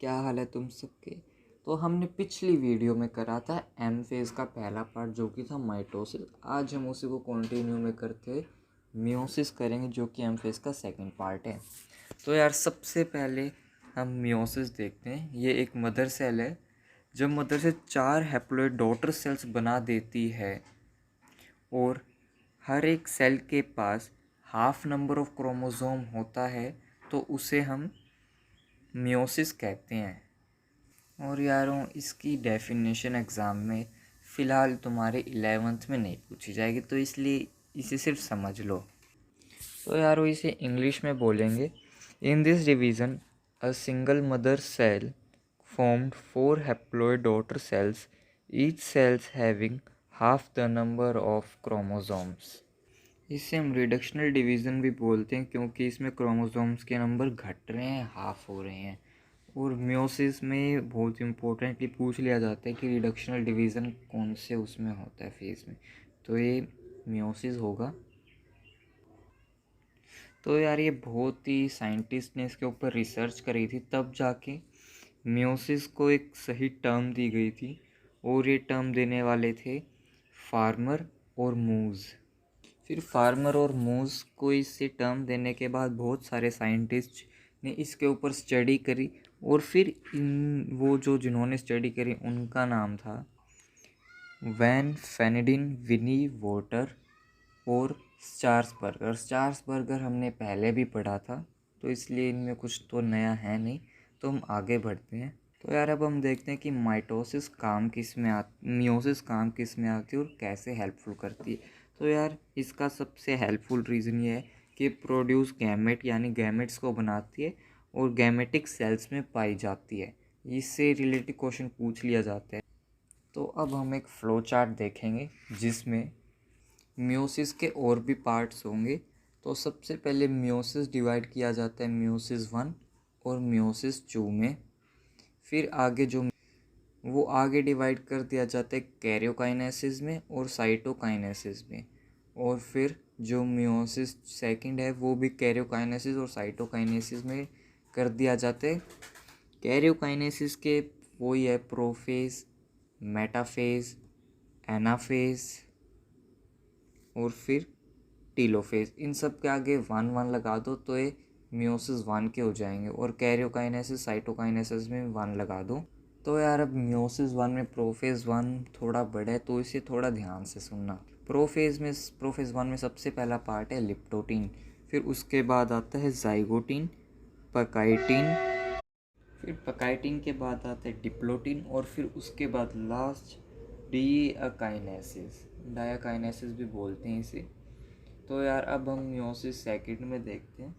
क्या हाल है तुम सबके। तो हमने पिछली वीडियो में करा था एम फेज़ का पहला पार्ट जो कि था माइटोसिस। आज हम उसी को कंटिन्यू में करते मियोसिस करेंगे जो कि एम फेज़ का सेकंड पार्ट है। तो यार सबसे पहले हम मियोसिस देखते हैं। ये एक मदर सेल है। जब मदर से 4 हैप्लॉइड डॉटर सेल्स बना देती है और हर एक सेल के पास हाफ नंबर ऑफ क्रोमोसोम होता है तो उसे हम मियोसिस कहते हैं। और यारों इसकी डेफिनेशन एग्ज़ाम में फ़िलहाल तुम्हारे 11th में नहीं पूछी जाएगी, तो इसलिए इसे सिर्फ समझ लो। तो यारों इसे इंग्लिश में बोलेंगे। In this division a single mother cell formed 4 haploid daughter cells, each cells having half the number of chromosomes. इसे हम रिडक्शनल डिवीज़न भी बोलते हैं क्योंकि इसमें क्रोमोसोम्स के नंबर घट रहे हैं, हाफ हो रहे हैं। और मियोसिस में बहुत इम्पोर्टेंटली पूछ लिया जाता है कि रिडक्शनल डिवीज़न कौन से उसमें होता है फेज़ में, तो ये मियोसिस होगा। तो यार ये बहुत ही साइंटिस्ट ने इसके ऊपर रिसर्च करी थी, तब जाके मियोसिस को एक सही टर्म दी गई थी। और ये टर्म देने वाले थे फार्मर और मूज़। फिर फार्मर और मूज़ को इसे टर्म देने के बाद बहुत सारे साइंटिस्ट ने इसके ऊपर स्टडी करी और फिर वो जिन्होंने स्टडी करी उनका नाम था वैन फेनेडिन, विनी वोटर और स्चार्सबर्गर। स्चार्सबर्गर हमने पहले भी पढ़ा था, तो इसलिए इनमें कुछ तो नया है नहीं। तो हम आगे बढ़ते हैं। तो यार अब हम देखते हैं कि मियोसिस काम किस में आती है और कैसे हेल्पफुल करती है। तो यार इसका सबसे हेल्पफुल रीज़न ये है कि प्रोड्यूस गैमेट यानी गैमेट्स को बनाती है और गैमेटिक सेल्स में पाई जाती है। इससे रिलेटेड क्वेश्चन पूछ लिया जाता है। तो अब हम एक फ्लो चार्ट देखेंगे जिसमें मियोसिस के और भी पार्ट्स होंगे। तो सबसे पहले मियोसिस डिवाइड किया जाता है मियोसिस 1 और मियोसिस 2 में। फिर आगे वो आगे डिवाइड कर दिया जाता है कैरियोकाइनेसिस में और साइटोकाइनेसिस में। और फिर जो मियोसिस सेकंड है वो भी कैरियोकाइनेसिस और साइटोकाइनेसिस में कर दिया जाता है। कैरियोकाइनेसिस के वही है प्रोफेज, मेटाफेज, एनाफेज और फिर टीलोफेज। इन सब के आगे 1 लगा दो तो ये मियोसिस 1 के हो जाएंगे। और कैरियोकाइनेसिस साइटोकाइनेसिस में 1 लगा दो। तो यार अब मियोसिस 1 में प्रोफेज 1 थोड़ा बड़ा है, तो इसे थोड़ा ध्यान से सुनना। प्रोफेज 1 में सबसे पहला पार्ट है लिप्टोटीन। फिर उसके बाद आता है जाइगोटीन, पकाइटिन। फिर पकाइटिन के बाद आता है डिप्लोटीन और फिर उसके बाद लास्ट डायाकाइनेसिस भी बोलते हैं इसे। तो यार अब हम मियोसिस सेकंड में देखते हैं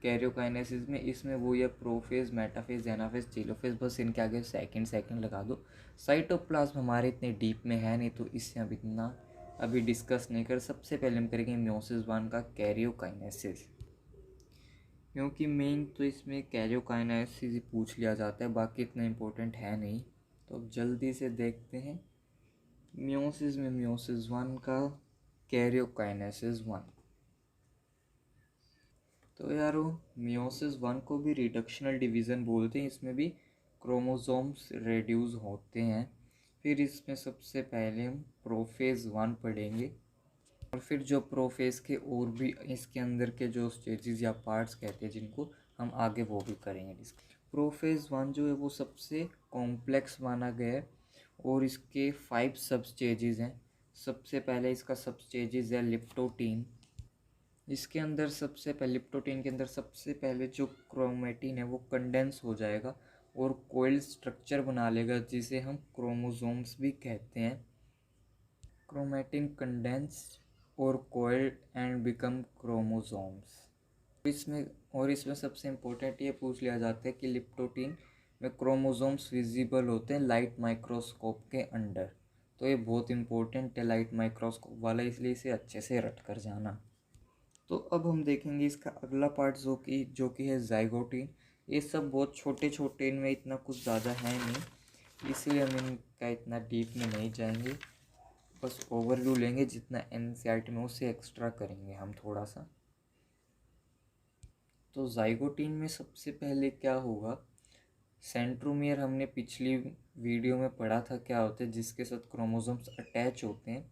कैरियोकाइनेसिस में। इसमें वो ये प्रोफेज, मेटाफेज, एनाफेज, टेलोफेज, बस इनके आगे सेकंड लगा दो। साइटोप्लाज्म हमारे इतने डीप में है नहीं, तो इससे हम इतना अभी डिस्कस नहीं कर। सबसे पहले हम करेंगे मियोसिस 1 का कैरियोकाइनेसिस, क्योंकि मेन तो इसमें कैरियोकाइनेसिस ही पूछ लिया जाता है, बाकी इतना इम्पोर्टेंट है नहीं। तो अब जल्दी से देखते हैं मियोसिस में मियोसिस 1 का कैरियोकाइनेसिस 1। तो यारो मियोसिस 1 को भी रिडक्शनल डिवीज़न बोलते हैं। इसमें भी क्रोमोसोम्स रेड्यूस होते हैं। फिर इसमें सबसे पहले हम प्रोफेज 1 पढ़ेंगे और फिर जो प्रोफेज के और भी इसके अंदर के जो स्टेजेस या पार्ट्स कहते हैं जिनको हम आगे वो भी करेंगे डिस्कस। प्रोफेज 1 जो है वो सबसे कॉम्प्लेक्स माना गया है और इसके 5 सब स्टेजेस हैं। सबसे पहले इसका सब स्टेजेस है लिप्टोटीन। इसके अंदर सबसे पहले लिप्टोटीन के अंदर सबसे पहले जो क्रोमेटिन है वो कंडेंस हो जाएगा और कोइल स्ट्रक्चर बना लेगा जिसे हम क्रोमोसोम्स भी कहते हैं। क्रोमेटिन कंडेंस और कोइल्ड एंड बिकम क्रोमोसोम्स। इसमें सबसे इम्पोर्टेंट ये पूछ लिया जाता है कि लिप्टोटीन में क्रोमोसोम्स विजिबल होते हैं लाइट माइक्रोस्कोप के अंडर। तो ये बहुत इम्पोर्टेंट है लाइट माइक्रोस्कोप वाला, इसलिए इसे अच्छे से रट कर जाना। तो अब हम देखेंगे इसका अगला पार्ट जो कि है जाइगोटीन। ये सब बहुत छोटे छोटे, इनमें इतना कुछ ज़्यादा है नहीं, इसलिए हम इनका इतना डीप में नहीं जाएंगे। बस ओवरव्यू लेंगे, जितना एनसीईआरटी में उससे एक्स्ट्रा करेंगे हम थोड़ा सा। तो जाइगोटीन में सबसे पहले क्या होगा, सेंट्रोमियर हमने पिछली वीडियो में पढ़ा था क्या होता है, जिसके साथ क्रोमोसोम्स अटैच होते हैं।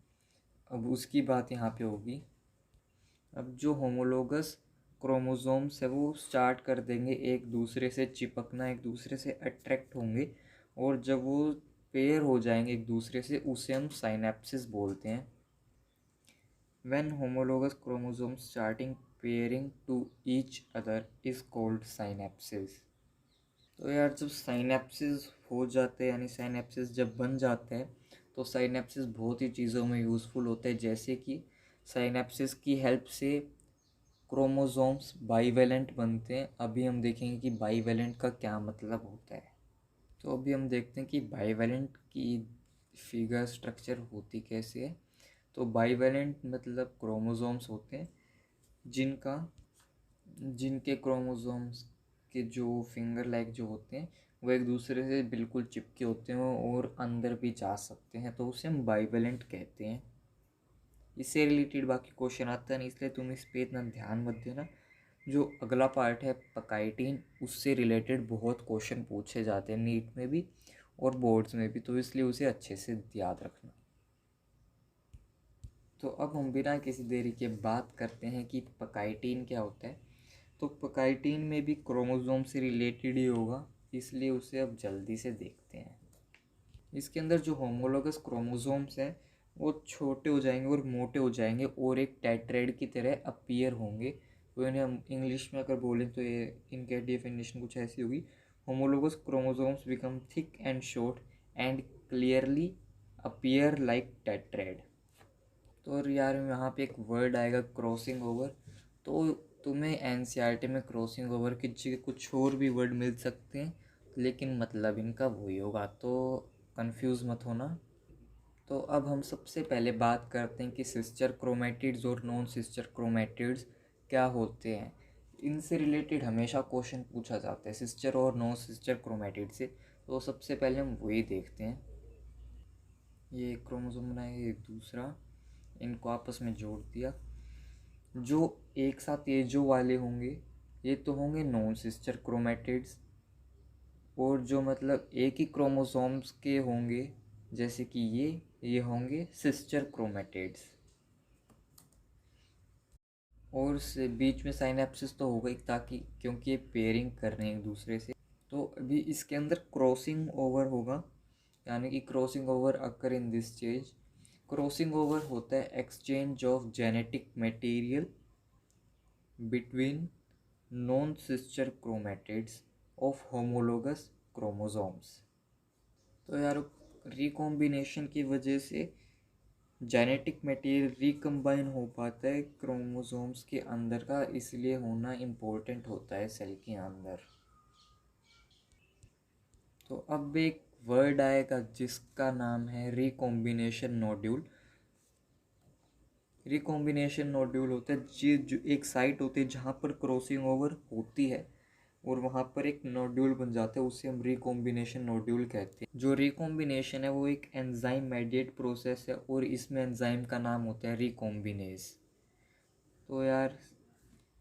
अब उसकी बात यहाँ पे होगी। अब जो होमोलोगस क्रोमोसोम्स है वो स्टार्ट कर देंगे एक दूसरे से चिपकना, एक दूसरे से अट्रैक्ट होंगे, और जब वो पेयर हो जाएंगे एक दूसरे से, उसे हम साइनेप्सिस बोलते हैं। When homologous chromosomes starting pairing to each other is called synapsis. तो यार जब साइनेप्सिस हो जाते हैं, यानी साइनेप्सिस जब बन जाते हैं, तो साइनेप्सिस बहुत ही चीज़ों में यूज़फुल होते हैं। जैसे कि साइनेप्सिस की हेल्प से क्रोमोसोम्स बाईवेलेंट बनते हैं। अभी हम देखेंगे कि बाईवेलेंट का क्या मतलब होता है। तो अभी हम देखते हैं कि बाईवेलेंट की फिगर स्ट्रक्चर होती कैसे है। तो बाईवेलेंट मतलब क्रोमोसोम्स होते हैं जिनका जिनके क्रोमोसोम्स के जो फिंगर लाइक जो होते हैं वो एक दूसरे से बिल्कुल चिपके होते हैं और अंदर भी जा सकते हैं, तो उसे हम बाईवेलेंट कहते हैं। इससे रिलेटेड बाकी क्वेश्चन आता नहीं, इसलिए तुम इस पे इतना ध्यान मत देना। जो अगला पार्ट है पकाइटिन, उससे रिलेटेड बहुत क्वेश्चन पूछे जाते हैं नीट में भी और बोर्ड्स में भी, तो इसलिए उसे अच्छे से याद रखना। तो अब हम बिना किसी देरी के बात करते हैं कि पकाइटिन क्या होता है। तो पकाइटिन में भी क्रोमोसोम से रिलेटेड ही होगा, इसलिए उसे अब जल्दी से देखते हैं। इसके अंदर जो होमोलोगस क्रोमोसोम्स हैं वो छोटे हो जाएंगे और मोटे हो जाएंगे और एक टेट्राएड की तरह अपीयर होंगे। तो इन्हें हम इंग्लिश में अगर बोलें तो ये इनके डेफिनेशन कुछ ऐसी होगी। Homologous chromosomes become thick and short and clearly appear like tetrad. तो यार यहाँ पे एक वर्ड आएगा क्रॉसिंग ओवर। तो तुम्हें एनसीईआरटी में क्रॉसिंग ओवर की जगह कुछ और भी वर्ड मिल सकते हैं, लेकिन मतलब इनका वही होगा, तो कंफ्यूज मत होना। तो अब हम सबसे पहले बात करते हैं कि सिस्टर क्रोमेटिड्स और नॉन सिस्टर क्रोमेटिड्स क्या होते हैं। इनसे रिलेटेड हमेशा क्वेश्चन पूछा जाता है सिस्टर और नॉन सिस्टर क्रोमेटिड से। तो सबसे पहले हम वही देखते हैं। ये क्रोमोसोम बनाया, ये दूसरा, इनको आपस में जोड़ दिया। जो एक साथ ये जो वाले होंगे ये तो होंगे नॉन सिस्टर क्रोमेटिड्स, और जो मतलब एक ही क्रोमोसोम्स के होंगे जैसे कि ये होंगे सिस्टर क्रोमेटिड्स। और से बीच में साइनेप्सिस तो होगा ही, ताकि क्योंकि ये पेयरिंग कर रहे हैं एक दूसरे से। तो अभी इसके अंदर क्रॉसिंग ओवर होगा, यानी कि crossing over occur in this stage. Crossing over होता है exchange of genetic material between non sister chromatids of homologous chromosomes. तो यार रिकॉम्बिनेशन की वजह से जेनेटिक मटेरियल रिकम्बाइन हो पाता है क्रोमोसोम्स के अंदर का, इसलिए होना इम्पोर्टेंट होता है सेल के अंदर। तो अब एक वर्ड आएगा जिसका नाम है रिकॉम्बिनेशन नोड्यूल। रिकॉम्बिनेशन नोड्यूल होता है जो एक साइट होती है जहाँ पर क्रॉसिंग ओवर होती है और वहाँ पर एक नोड्यूल बन जाता है, उसे हम रिकॉम्बिनेशन नोड्यूल कहते हैं। जो रिकॉम्बिनेशन है वो एक एंजाइम मेडिएट प्रोसेस है और इसमें एंजाइम का नाम होता है रिकॉम्बिनेज। तो यार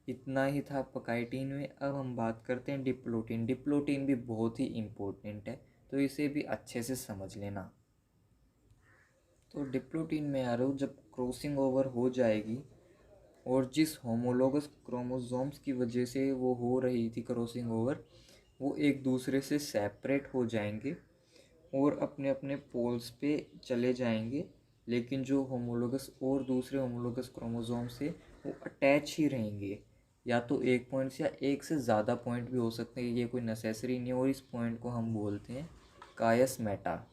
इतना ही था पकाइटिन में। अब हम बात करते हैं डिप्लोटिन। डिप्लोटिन भी बहुत ही इम्पोर्टेंट है, तो इसे भी अच्छे से समझ लेना। तो डिप्लोटिन में यार जब क्रॉसिंग ओवर हो जाएगी और जिस होमोलोगस क्रोमोसोम्स की वजह से वो हो रही थी क्रॉसिंग ओवर, वो एक दूसरे से सेपरेट हो जाएंगे और अपने अपने पोल्स पे चले जाएंगे। लेकिन जो होमोलोगस और दूसरे होमोलोगस क्रोमोसोम से वो अटैच ही रहेंगे, या तो एक पॉइंट से या एक से ज़्यादा पॉइंट भी हो सकते हैं, ये कोई नेसेसरी नहीं है। और इस पॉइंट को हम बोलते हैं कायस्मेटा।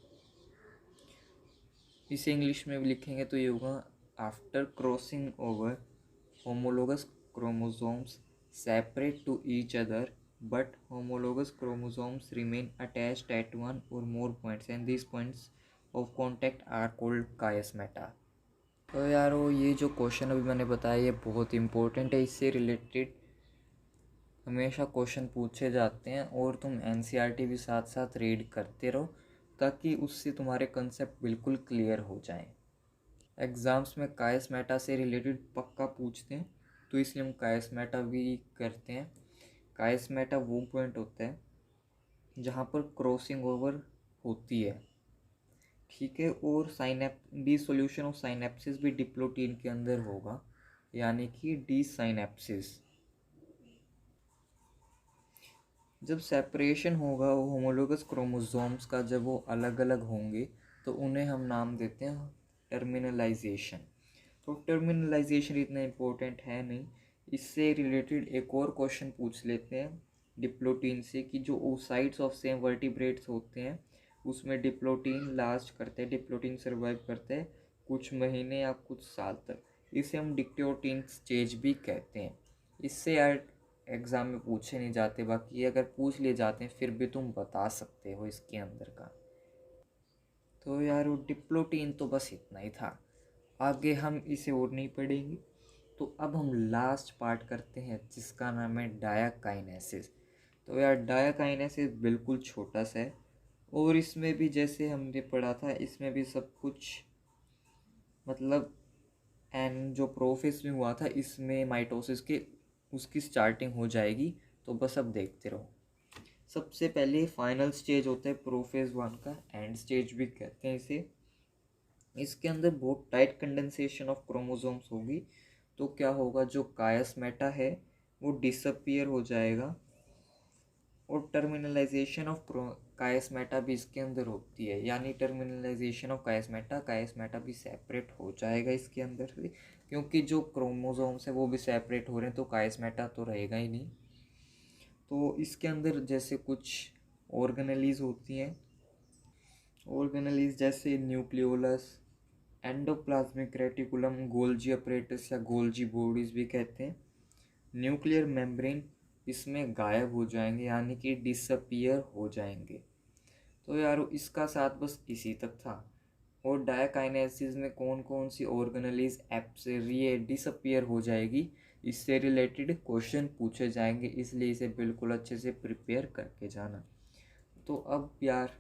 इसे इंग्लिश में भी लिखेंगे तो ये होगा after crossing over homologous chromosomes separate to each other, but homologous chromosomes remain attached at one or more points, and these points of contact are called chiasmata। तो यारो ये जो क्वेश्चन अभी मैंने बताया ये बहुत इंपॉर्टेंट है, इससे रिलेटेड हमेशा क्वेश्चन पूछे जाते हैं और तुम एनसीईआरटी भी साथ साथ रीड करते रहो ताकि उससे तुम्हारे कंसेप्ट बिल्कुल क्लियर हो जाएं। एग्ज़ाम्स में कायस्मेटा से रिलेटेड पक्का पूछते हैं, तो इसलिए हम कायस्मेटा भी करते हैं। कायस्मेटा वो पॉइंट होता है जहाँ पर क्रॉसिंग ओवर होती है, ठीक है। और डिसोल्यूशन ऑफ साइनेप्सिस भी डिप्लोटीन के अंदर होगा, यानी कि डिसाइनेप्सिस। जब सेपरेशन होगा वो होमोलोगस क्रोमोसोम्स का, जब वो अलग अलग होंगे तो उन्हें हम नाम देते हैं टर्मिनलाइजेशन। तो टर्मिनलाइजेशन इतना इम्पोर्टेंट है नहीं, इससे रिलेटेड एक और क्वेश्चन पूछ लेते हैं डिप्लोटीन से, कि जो ओसाइट्स ऑफ सेम वर्टिब्रेट्स होते हैं उसमें डिप्लोटीन लास्ट करते हैं, डिप्लोटीन सर्वाइव करते हैं कुछ महीने या कुछ साल तक, इसे हम डिक्टोटीन स्टेज भी कहते हैं। इससे यार एग्ज़ाम में पूछे नहीं जाते, बाकी अगर पूछ लिए जाते हैं फिर भी तुम बता सकते हो इसके अंदर का। तो यार वो डिप्लोटीन तो बस इतना ही था, आगे हम इसे और नहीं पढ़ेंगे। तो अब हम लास्ट पार्ट करते हैं जिसका नाम है डायाकाइनेसिस। तो यार डायाकाइनेसिस बिल्कुल छोटा सा है, और इसमें भी जैसे हमने पढ़ा था इसमें भी सब कुछ मतलब एंड जो प्रोफेस में हुआ था इसमें माइटोसिस के उसकी स्टार्टिंग हो जाएगी। तो बस अब देखते रहो। सबसे पहले फाइनल स्टेज होता है प्रोफेज 1 का, एंड स्टेज भी कहते हैं इसे। इसके अंदर बहुत टाइट कंडेंसेशन ऑफ क्रोमोसोम्स होगी। तो क्या होगा, जो कायस्मेटा है वो डिसअपियर हो जाएगा, और टर्मिनलाइजेशन ऑफ कायस्मेटा भी इसके अंदर होती है, यानी टर्मिनलाइजेशन ऑफ कायस्मेटा भी सेपरेट हो जाएगा इसके अंदर से, क्योंकि जो क्रोमोसोम्स है वो भी सेपरेट हो रहे हैं तो कायस्मेटा तो रहेगा ही नहीं। तो इसके अंदर जैसे कुछ ऑर्गेनेलीज होती हैं, ऑर्गेनेलीज जैसे nucleolus, endoplasmic reticulum, Golgi apparatus या गोल्जी बॉडीज भी कहते हैं, न्यूक्लियर मेम्ब्रेन इसमें गायब हो जाएंगे, यानी कि डिसअपियर हो जाएंगे। तो यार इसका साथ बस इसी तक था। और डायकाइनेसिस में कौन कौन सी ऑर्गेनेलीज ये डिसअपियर हो जाएगी, इससे रिलेटेड क्वेश्चन पूछे जाएंगे, इसलिए इसे बिल्कुल अच्छे से प्रिपेयर करके जाना। तो अब यार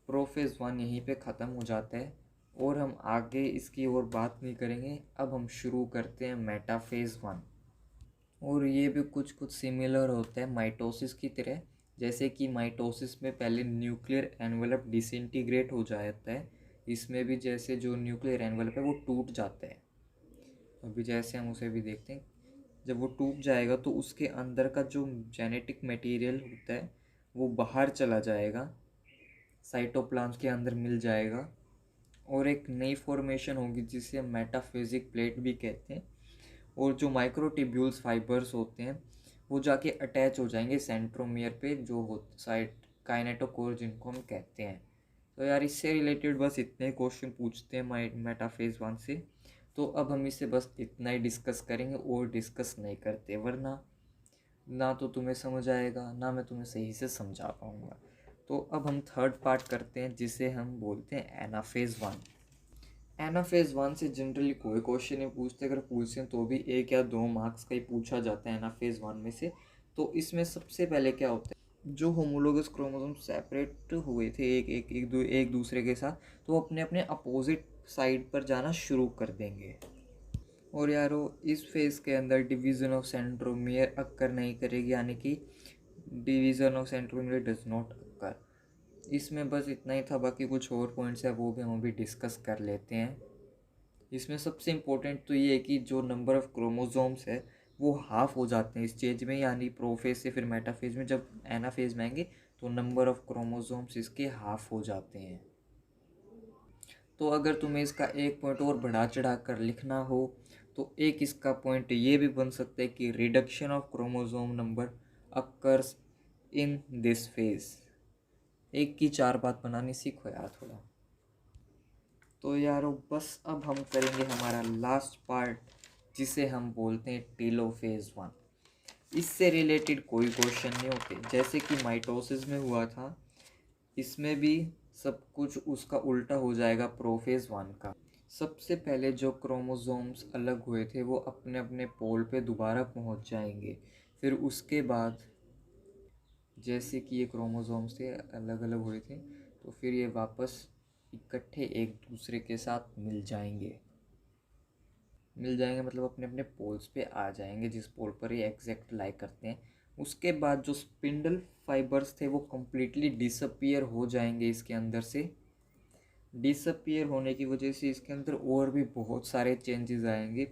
प्रोफेज 1 यहीं पे ख़त्म हो जाता है, और हम आगे इसकी और बात नहीं करेंगे। अब हम शुरू करते हैं मेटाफेज 1, और ये भी कुछ कुछ सिमिलर होता है माइटोसिस की तरह। जैसे कि माइटोसिस में पहले न्यूक्लियर एनवेलप डिसइंटीग्रेट हो जाता है, इसमें भी जैसे जो न्यूक्लियर एनवेलप है वो टूट जाता है। अभी जैसे हम उसे भी देखते हैं, जब वो टूट जाएगा तो उसके अंदर का जो जेनेटिक मटेरियल होता है वो बाहर चला जाएगा, साइटोप्लाज्म के अंदर मिल जाएगा, और एक नई फॉर्मेशन होगी जिसे हम मेटाफिजिक प्लेट भी कहते हैं। और जो माइक्रोट्यूब्यूल्स फाइबर्स होते हैं वो जाके अटैच हो जाएंगे सेंट्रोमियर पे, जो हो साइट काइनेटोकोर जिनको हम कहते हैं। तो यार इससे रिलेटेड बस इतने क्वेश्चन पूछते हैं मेटाफेज 1 से। तो अब हम इसे बस इतना ही डिस्कस करेंगे और डिस्कस नहीं करते, वरना ना तो तुम्हें समझ आएगा ना मैं तुम्हें सही से समझा पाऊँगा। तो अब हम थर्ड पार्ट करते हैं जिसे हम बोलते हैं एनाफेज 1। एनाफेज 1 से जनरली कोई क्वेश्चन नहीं पूछते, अगर पूछते हैं तो भी 1 या 2 मार्क्स का ही पूछा जाता है एनाफेज 1 में से। तो इसमें सबसे पहले क्या होता है, जो होमोलोगस क्रोमोसोम सेपरेट हुए थे एक दूसरे के साथ, तो वो अपने अपने अपोजिट साइड पर जाना शुरू कर देंगे। और यारो इस फेज़ के अंदर डिवीज़न ऑफ सेंट्रोमियर अक्कर नहीं करेगी, यानी कि division of centromere does not occur. इसमें बस इतना ही था, बाकी कुछ और पॉइंट्स है वो भी हम अभी डिस्कस कर लेते हैं। इसमें सबसे इम्पोर्टेंट तो ये है कि जो नंबर ऑफ़ क्रोमोसोम्स है वो हाफ हो जाते हैं इस स्टेज में, यानी प्रोफेज से फिर मेटाफेज में जब एनाफेज में आएंगे तो नंबर ऑफ़ क्रोमोसोम्स इसके हाफ हो जाते हैं। तो अगर तुम्हें इसका एक पॉइंट और बढ़ा चढ़ा कर लिखना हो तो एक इसका पॉइंट ये भी बन सकता है कि reduction of chromosome number occurs in this phase. एक की 4 बात बनानी सीखो यार थोड़ा। तो यारो बस अब हम करेंगे हमारा लास्ट पार्ट जिसे हम बोलते हैं टेलोफेज 1। इससे रिलेटेड कोई क्वेश्चन नहीं होते, जैसे कि माइटोसिस में हुआ था इसमें भी सब कुछ उसका उल्टा हो जाएगा प्रोफेज 1 का। सबसे पहले जो क्रोमोसोम्स अलग हुए थे वो अपने अपने पोल पे दोबारा पहुंच जाएंगे, फिर उसके बाद जैसे कि ये क्रोमोसोम्स थे अलग अलग हुए थे तो फिर ये वापस इकट्ठे एक दूसरे के साथ मिल जाएंगे मतलब अपने अपने पोल्स पे आ जाएंगे, जिस पोल पर ये एग्जैक्ट लाई करते हैं उसके बाद जो स्पिंडल फाइबर्स थे वो कम्प्लीटली डिसअपियर हो जाएंगे इसके अंदर से। डिसअपियर होने की वजह से इसके अंदर और भी बहुत सारे चेंजेस आएंगे,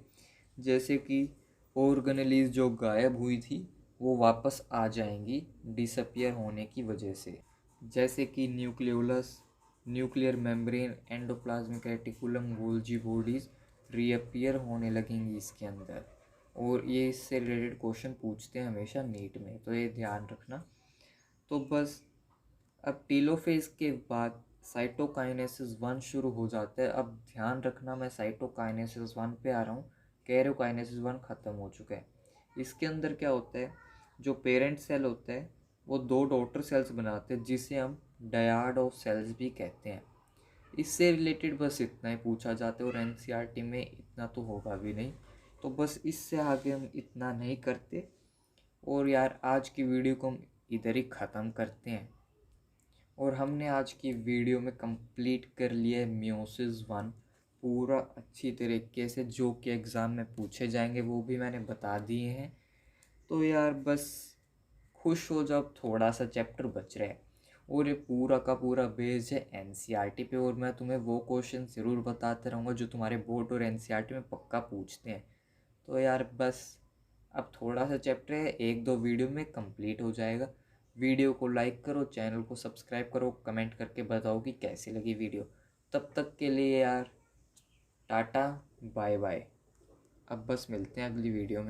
जैसे कि ऑर्गेनेलीज जो गायब हुई थी वो वापस आ जाएंगी डिसअपियर होने की वजह से, जैसे कि nucleolus, nuclear membrane, endoplasmic reticulum, Golgi bodies reappear होने लगेंगी इसके अंदर। और ये इससे रिलेटेड क्वेश्चन पूछते हैं हमेशा नीट में, तो ये ध्यान रखना। तो बस अब टीलोफेज के बाद साइटोकाइनेसिस 1 शुरू हो जाता है। अब ध्यान रखना, मैं साइटोकाइनेसिस 1 पे आ रहा हूँ, कैरियोकाइनेसिस 1 ख़त्म हो चुका है। इसके अंदर क्या होता है, जो पेरेंट सेल होता है वो 2 डॉटर सेल्स बनाते हैं जिसे हम डायड ऑफ सेल्स भी कहते हैं। इससे रिलेटेड बस इतना ही पूछा जाता है और एनसीईआरटी में इतना तो होगा भी नहीं, तो बस इससे आगे हम इतना नहीं करते। और यार आज की वीडियो को हम इधर ही ख़त्म करते हैं। और हमने आज की वीडियो में कंप्लीट कर लिया है मियोसिस 1 पूरा अच्छी तरीके से, जो कि एग्ज़ाम में पूछे जाएंगे वो भी मैंने बता दिए हैं। तो यार बस खुश हो जाओ, थोड़ा सा चैप्टर बच रहा है और ये पूरा का पूरा बेस्ड है एनसीईआरटी पे, और मैं तुम्हें वो क्वेश्चन ज़रूर बताते रहूँगा जो तुम्हारे बोर्ड और एनसीईआरटी में पक्का पूछते हैं। तो यार बस अब थोड़ा सा चैप्टर है, 1-2 वीडियो में कंप्लीट हो जाएगा। वीडियो को लाइक करो, चैनल को सब्सक्राइब करो, कमेंट करके बताओ कि कैसी लगी वीडियो। तब तक के लिए यार टाटा बाय बाय। अब बस मिलते हैं अगली वीडियो में।